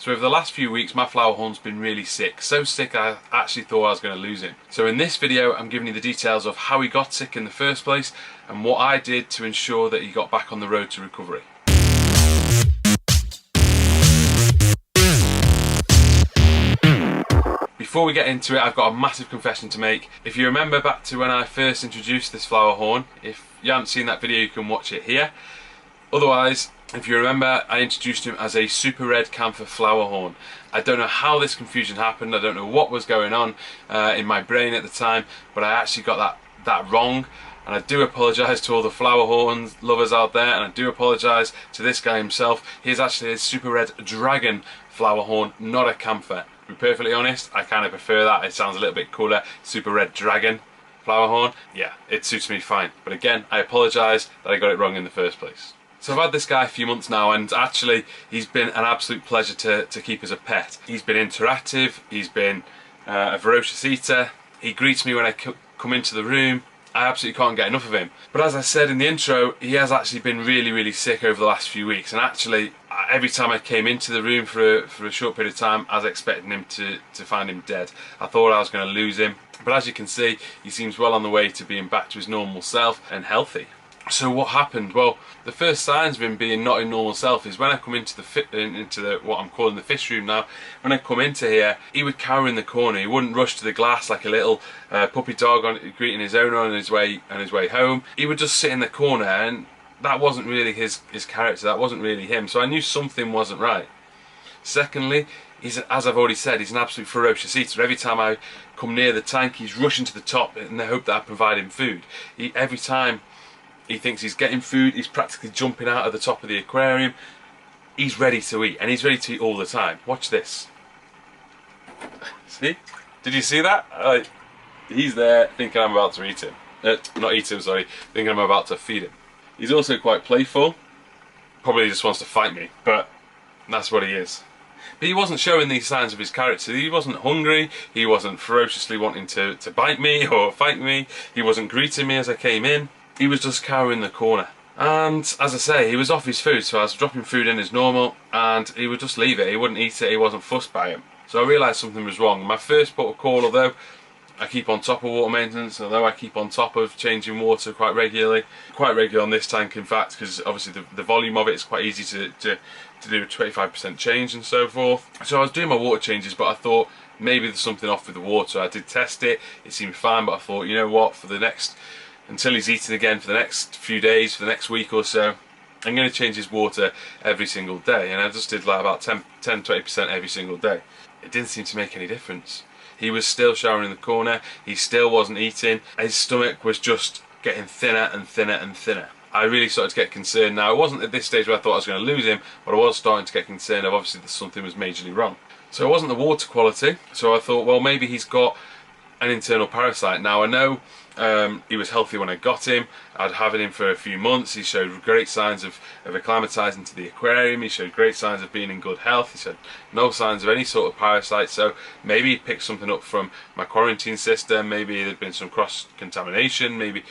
So over the last few weeks my Flowerhorn's been really sick, so sick I actually thought I was going to lose him. So in this video I'm giving you the details of how he got sick in the first place and what I did to ensure that he got back on the road to recovery. Before we get into it, I've got a massive confession to make. If you remember back to when I first introduced this Flowerhorn, if you haven't seen that video you can watch it here. Otherwise, if you remember, I introduced him as a Super Red Flowerhorn. I don't know how this confusion happened, I don't know what was going on in my brain at the time, but I actually got that wrong. And I do apologise to all the Flowerhorn lovers out there, and I do apologise to this guy himself. He's actually a Super Red Dragon Flowerhorn, not a Camphor. To be perfectly honest, I kind of prefer that. It sounds a little bit cooler. Super Red Dragon Flowerhorn. Yeah, it suits me fine. But again, I apologise that I got it wrong in the first place. So I've had this guy a few months now, and actually he's been an absolute pleasure to keep as a pet. He's been interactive, he's been a voracious eater. He greets me when I come into the room. I absolutely can't get enough of him. But as I said in the intro, he has actually been really sick over the last few weeks, and actually every time I came into the room for a short period of time, I was expecting him to find him dead. I thought I was going to lose him, but as you can see, he seems well on the way to being back to his normal self and healthy. So what happened? Well, the first signs of him being not in normal self is when I come into the what I'm calling the fish room now. When I come into here, he would cower in the corner. He wouldn't rush to the glass like a little puppy dog greeting his owner on his way home. He would just sit in the corner, and that wasn't really his character. That wasn't really him. So I knew something wasn't right. Secondly, as I've already said, he's an absolute ferocious eater. Every time I come near the tank, he's rushing to the top in the hope that I provide him food. Every time he thinks he's getting food, he's practically jumping out of the top of the aquarium. He's ready to eat, and he's ready to eat all the time. Watch this. See? Did you see that? He's there thinking I'm about to eat him. Not eat him, sorry. Thinking I'm about to feed him. He's also quite playful. Probably just wants to fight me, but that's what he is. But he wasn't showing these signs of his character. He wasn't hungry. He wasn't ferociously wanting to bite me or fight me. He wasn't greeting me as I came in. He was just cowering in the corner. And as I say, he was off his food, so I was dropping food in as normal, and he would just leave it. He wouldn't eat it, he wasn't fussed by it. So I realised something was wrong. My first port of call, although I keep on top of water maintenance, although I keep on top of changing water quite regular on this tank in fact, because obviously the volume of it is quite easy to do a 25% change and so forth. So I was doing my water changes, but I thought maybe there's something off with the water. I did test it, it seemed fine, but I thought, you know what, until he's eaten again for the next few days, for the next week or so, I'm going to change his water every single day. And I just did like about 10-20% every single day. It didn't seem to make any difference. He was still showering in the corner, he still wasn't eating, his stomach was just getting thinner and thinner and thinner. I really started to get concerned. Now, it wasn't at this stage where I thought I was going to lose him, but I was starting to get concerned of obviously that something was majorly wrong. So it wasn't the water quality, so I thought, well, maybe he's got an internal parasite. Now I know he was healthy when I got him. I'd had him for a few months. He showed great signs of acclimatising to the aquarium. He showed great signs of being in good health. He showed no signs of any sort of parasite. So maybe he picked something up from my quarantine system. Maybe there'd been some cross-contamination. Maybe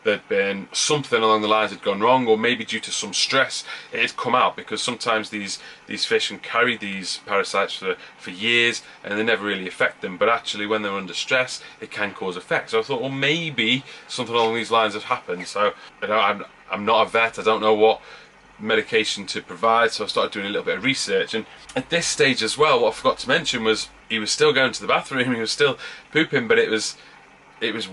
there'd been something along the lines had gone wrong, or maybe due to some stress it had come out, because sometimes these fish can carry these parasites for years and they never really affect them, but actually when they're under stress it can cause effects. So I thought, well, maybe something along these lines has happened. So I'm not a vet, I don't know what medication to provide, so I started doing a little bit of research. And at this stage as well, what I forgot to mention was he was still going to the bathroom, he was still pooping, but it was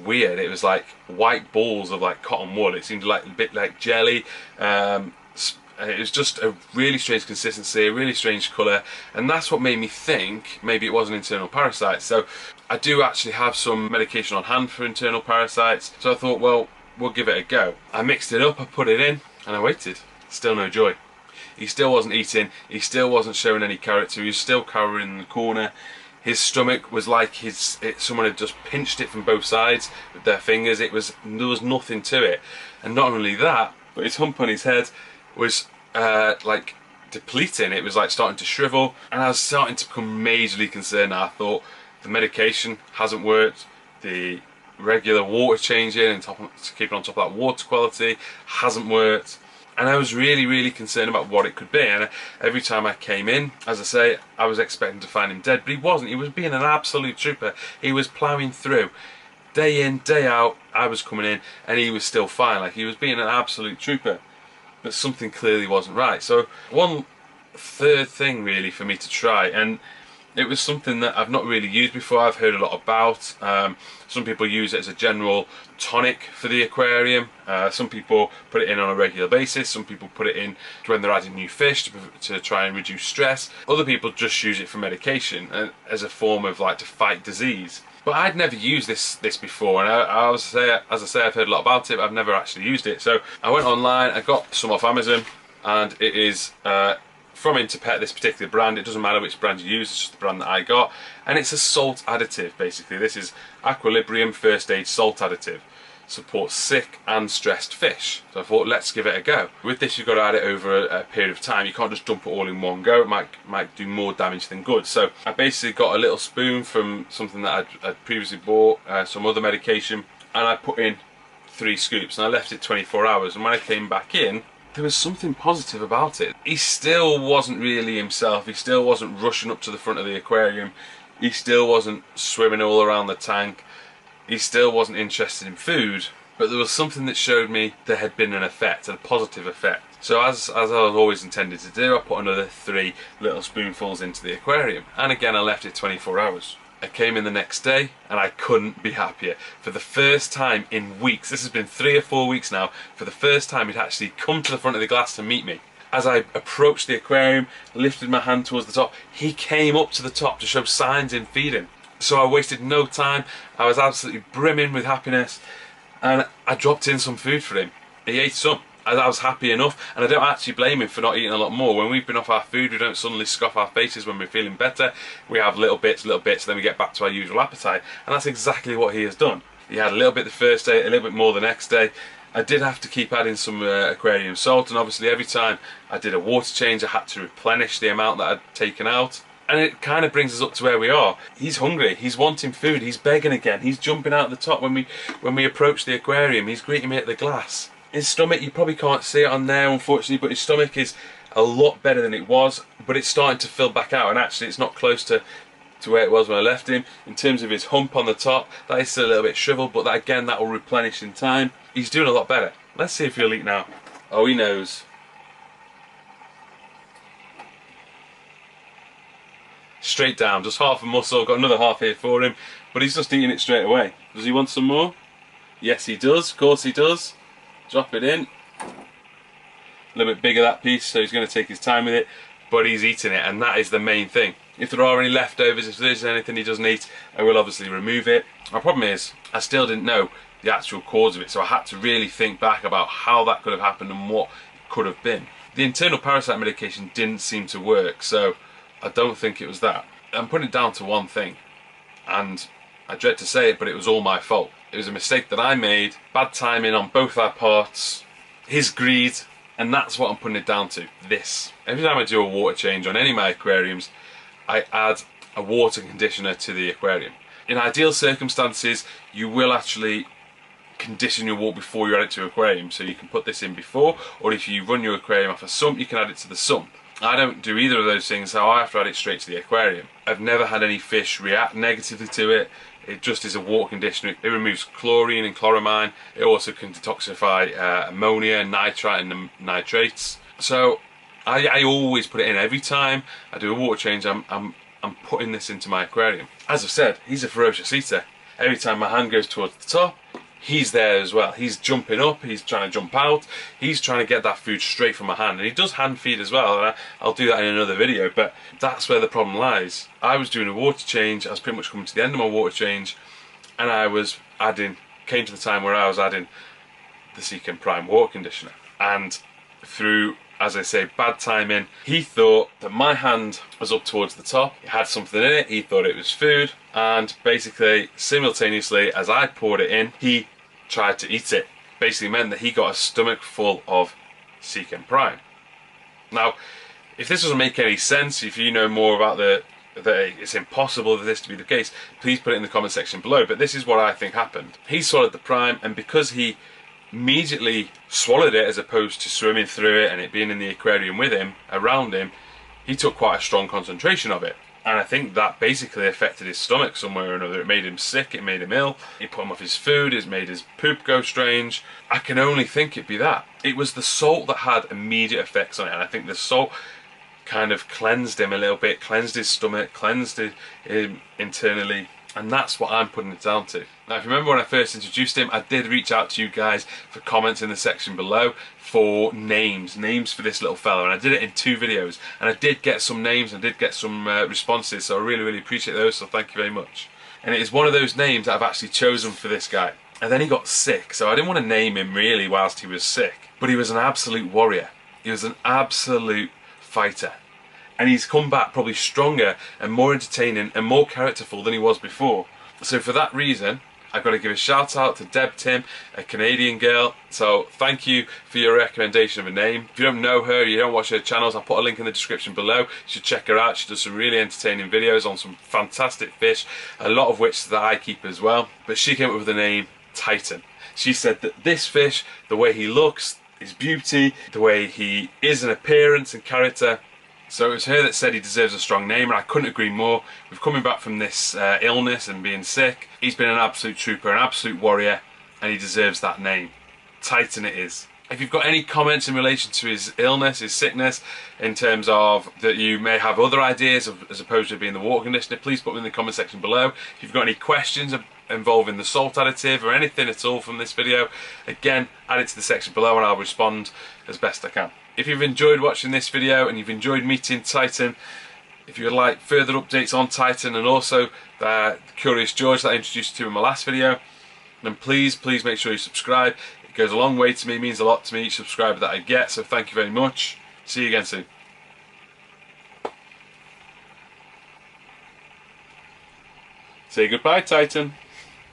weird. It was like white balls of like cotton wool. It seemed like a bit like jelly. It was just a really strange consistency, a really strange colour, and that's what made me think maybe it was an internal parasite. So I do actually have some medication on hand for internal parasites, so I thought, well, we'll give it a go. I mixed it up, I put it in, and I waited. Still no joy. He still wasn't eating, he still wasn't showing any character, he was still cowering in the corner. His stomach was like someone had just pinched it from both sides with their fingers. There was nothing to it. And not only that, but his hump on his head was like depleting. It was like starting to shrivel, and I was starting to become majorly concerned. I thought the medication hasn't worked, the regular water changing and keeping on top of that water quality hasn't worked. And I was really concerned about what it could be. And every time I came in, as I say, I was expecting to find him dead, but he wasn't. He was being an absolute trooper. He was ploughing through. Day in, day out, I was coming in, and he was still fine. Like, he was being an absolute trooper. But something clearly wasn't right. So one third thing really for me to try, and it was something that I've not really used before. I've heard a lot about. Some people use it as a general tonic for the aquarium. Some people put it in on a regular basis. Some people put it in when they're adding new fish to try and reduce stress. Other people just use it for medication and as a form of like to fight disease. But I'd never used this before, and as I say, I've heard a lot about it, but I've never actually used it. So I went online, I got some off Amazon, and it is from Interpet, this particular brand. It doesn't matter which brand you use, it's just the brand that I got. And it's a salt additive, basically. This is Equilibrium First Aid Salt Additive. Supports sick and stressed fish. So I thought, let's give it a go. With this, you've got to add it over a period of time. You can't just dump it all in one go. It might do more damage than good. So I basically got a little spoon from something that I'd previously bought, some other medication, and I put in 3 scoops, and I left it 24 hours. And when I came back in, there was something positive about it. He still wasn't really himself. He still wasn't rushing up to the front of the aquarium. He still wasn't swimming all around the tank. He still wasn't interested in food, but there was something that showed me there had been an effect, a positive effect. So as I was always intended to do, I put another 3 little spoonfuls into the aquarium, and again I left it 24 hours. I came in the next day and I couldn't be happier. For the first time in weeks, this has been 3 or 4 weeks now, for the first time he'd actually come to the front of the glass to meet me. As I approached the aquarium, lifted my hand towards the top, he came up to the top to show signs in feeding. So I wasted no time. I was absolutely brimming with happiness, and I dropped in some food for him. He ate some. I was happy enough, and I don't actually blame him for not eating a lot more. When we've been off our food, we don't suddenly scoff our faces when we're feeling better. We have little bits, then we get back to our usual appetite, and that's exactly what he has done. He had a little bit the first day, a little bit more the next day. I did have to keep adding some aquarium salt, and obviously every time I did a water change, I had to replenish the amount that I'd taken out. And it kind of brings us up to where we are. He's hungry, he's wanting food, he's begging again, he's jumping out the top when we approach the aquarium, he's greeting me at the glass. His stomach, you probably can't see it on there unfortunately, but his stomach is a lot better than it was, but it's starting to fill back out, and actually it's not close to where it was when I left him. In terms of his hump on the top, that is still a little bit shriveled, but that will replenish in time. He's doing a lot better. Let's see if he'll eat now. Oh, he knows. Straight down, just half a muscle, got another half here for him, but he's just eating it straight away. Does he want some more? Yes he does, of course he does. Drop it in. A little bit bigger that piece, so he's going to take his time with it, but he's eating it, and that is the main thing. If there are any leftovers, if there's anything he doesn't eat, I will obviously remove it. My problem is, I still didn't know the actual cause of it, so I had to really think back about how that could have happened and what it could have been. The internal parasite medication didn't seem to work, so I don't think it was that. I'm putting it down to one thing, and I dread to say it, but it was all my fault. It was a mistake that I made, bad timing on both our parts, his greed, and that's what I'm putting it down to, this. Every time I do a water change on any of my aquariums, I add a water conditioner to the aquarium. In ideal circumstances, you will actually condition your water before you add it to your aquarium, so you can put this in before, or if you run your aquarium off a sump, you can add it to the sump. I don't do either of those things, so I have to add it straight to the aquarium. I've never had any fish react negatively to it. It just is a water conditioner. It removes chlorine and chloramine. It also can detoxify ammonia, nitrite and nitrates. So I always put it in. Every time I do a water change, I'm putting this into my aquarium. As I've said, he's a ferocious eater. Every time my hand goes towards the top, he's there as well. He's jumping up, he's trying to jump out, he's trying to get that food straight from my hand. And he does hand feed as well, and I'll do that in another video, but that's where the problem lies. I was doing a water change, I was pretty much coming to the end of my water change, and I was came to the time where I was adding the Seachem Prime water conditioner. And through, as I say, bad timing, he thought that my hand was up towards the top, it had something in it, he thought it was food, and basically, simultaneously, as I poured it in, he tried to eat it. Basically meant that he got a stomach full of Seachem Prime. Now, if this doesn't make any sense, if you know more about that it's impossible for this to be the case, please put it in the comment section below, but this is what I think happened. He swallowed the Prime, and because he immediately swallowed it as opposed to swimming through it and it being in the aquarium with him, around him. He took quite a strong concentration of it. And I think that basically affected his stomach somewhere or another. It made him sick, it made him ill, it put him off his food, it made his poop go strange. I can only think it'd be that. It was the salt that had immediate effects on it, and I think the salt kind of cleansed him a little bit, cleansed his stomach, cleansed him internally, and that's what I'm putting it down to. Now, if you remember when I first introduced him, I did reach out to you guys for comments in the section below for names for this little fella, and I did it in 2 videos, and I did get some names, and I did get some responses, so I really appreciate those, so thank you very much. And it is one of those names that I've actually chosen for this guy. And then he got sick, so I didn't want to name him really whilst he was sick, but he was an absolute warrior. He was an absolute fighter. And he's come back probably stronger and more entertaining and more characterful than he was before. So for that reason, I've got to give a shout out to DebTim, a Canadian girl. So thank you for your recommendation of a name. If you don't know her, you don't watch her channels, I'll put a link in the description below. You should check her out. She does some really entertaining videos on some fantastic fish, a lot of which that I keep as well. But she came up with the name Titan. She said that this fish, the way he looks, his beauty, the way he is in appearance and character. So it was her that said he deserves a strong name, and I couldn't agree more. With coming back from this illness and being sick, he's been an absolute trooper, an absolute warrior, and he deserves that name. Titan it is. If you've got any comments in relation to his illness, his sickness, in terms of that you may have other ideas of, as opposed to being the water conditioner, please put them in the comment section below. If you've got any questions involving the salt additive or anything at all from this video, again, add it to the section below and I'll respond as best I can. If you've enjoyed watching this video and you've enjoyed meeting Titan, if you would like further updates on Titan and also the Curious George that I introduced you to in my last video, then please make sure you subscribe. It goes a long way to me, means a lot to me, each subscriber that I get, so thank you very much. See you again soon. Say goodbye, Titan.